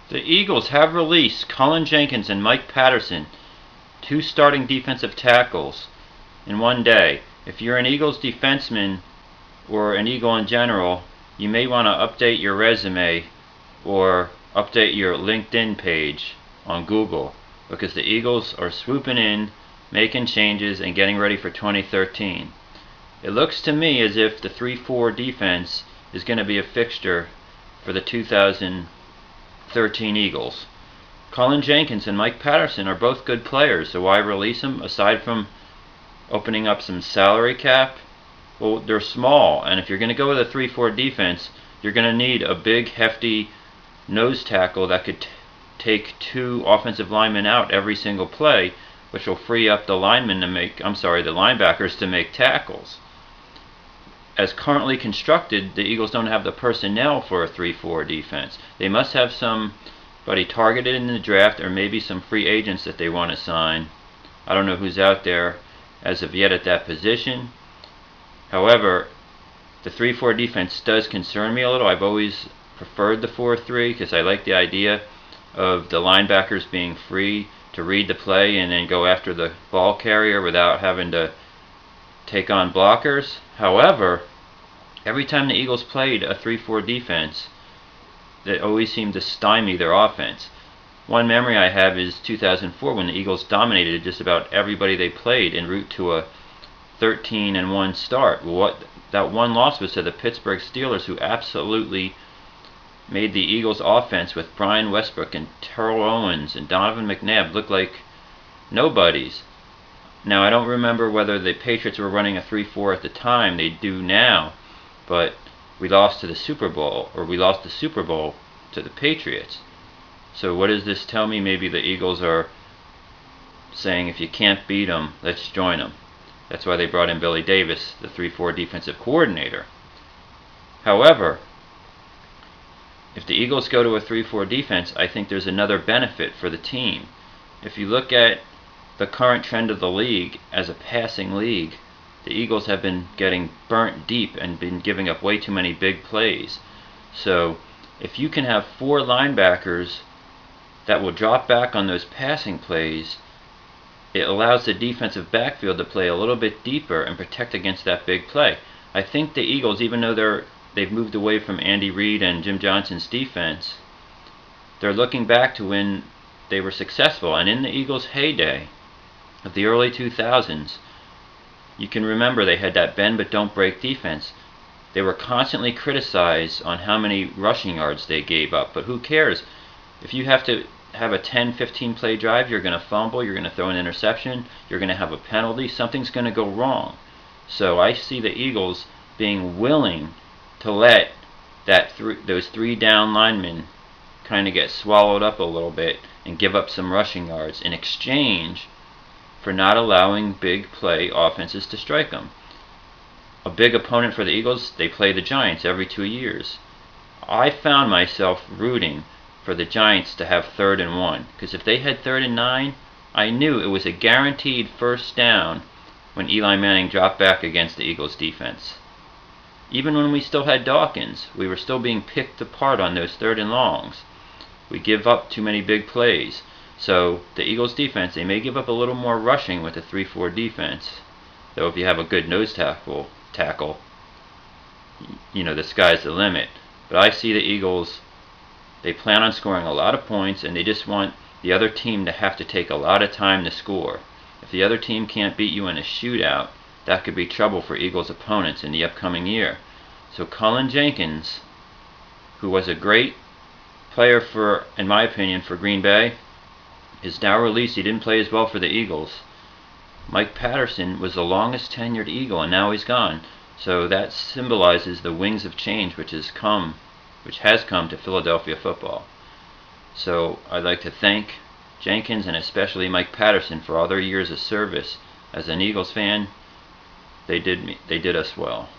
The Eagles have released Cullen, Jenkins, and Mike Patterson, two starting defensive tackles, in one day. If you're an Eagles defenseman or an Eagle in general, you may want to update your resume or update your LinkedIn page on Google, because the Eagles are swooping in, making changes, and getting ready for 2013. It looks to me as if the 3-4 defense is going to be a fixture for the 2013 Eagles. Cullen Jenkins and Mike Patterson are both good players, so why release them aside from opening up some salary cap? Well, they're small, and if you're going to go with a 3-4 defense, you're going to need a big, hefty nose tackle that could take two offensive linemen out every single play, which will free up the linebackers to make tackles. As currently constructed, the Eagles don't have the personnel for a 3-4 defense. They must have somebody targeted in the draft, or maybe some free agents that they want to sign. I don't know who's out there as of yet at that position. However, the 3-4 defense does concern me a little. I've always preferred the 4-3 because I like the idea of the linebackers being free to read the play and then go after the ball carrier without having to take on blockers. However, every time the Eagles played a 3-4 defense, they always seemed to stymie their offense. One memory I have is 2004 when the Eagles dominated just about everybody they played en route to a 13-1 start. That one loss was to the Pittsburgh Steelers, who absolutely made the Eagles offense with Brian Westbrook and Terrell Owens and Donovan McNabb look like nobodies. Now, I don't remember whether the Patriots were running a 3-4 at the time. They do now, but we lost the Super Bowl to the Patriots. So what does this tell me? Maybe the Eagles are saying, if you can't beat them, let's join them. That's why they brought in Billy Davis, the 3-4 defensive coordinator. However, if the Eagles go to a 3-4 defense, I think there's another benefit for the team. If you look at the current trend of the league as a passing league, the Eagles have been getting burnt deep and been giving up way too many big plays. So if you can have four linebackers that will drop back on those passing plays, it allows the defensive backfield to play a little bit deeper and protect against that big play. I think the Eagles, even though they've moved away from Andy Reid and Jim Johnson's defense, they're looking back to when they were successful. And in the Eagles' heyday of the early 2000s, you can remember they had that bend but don't break defense. They were constantly criticized on how many rushing yards they gave up, but who cares? If you have to have a 10-15 play drive, you're going to fumble, you're going to throw an interception, you're going to have a penalty, something's going to go wrong. So I see the Eagles being willing to let those three down linemen kind of get swallowed up a little bit and give up some rushing yards in exchange for not allowing big play offenses to strike them. A big opponent for the Eagles, they play the Giants every 2 years. I found myself rooting for the Giants to have 3rd and 1, because if they had 3rd and 9, I knew it was a guaranteed first down when Eli Manning dropped back against the Eagles defense. Even when we still had Dawkins, we were still being picked apart on those 3rd and longs. We give up too many big plays. So the Eagles defense, they may give up a little more rushing with the 3-4 defense, though if you have a good nose tackle, the sky's the limit. But I see the Eagles, they plan on scoring a lot of points, and they just want the other team to have to take a lot of time to score. If the other team can't beat you in a shootout, that could be trouble for Eagles opponents in the upcoming year. So Cullen Jenkins, who was a great player in my opinion, for Green Bay, is now released. He didn't play as well for the Eagles. Mike Patterson was the longest tenured Eagle, and now he's gone. So that symbolizes the wings of change which has come to Philadelphia football. So I'd like to thank Jenkins and especially Mike Patterson for all their years of service. As an Eagles fan, they did us well.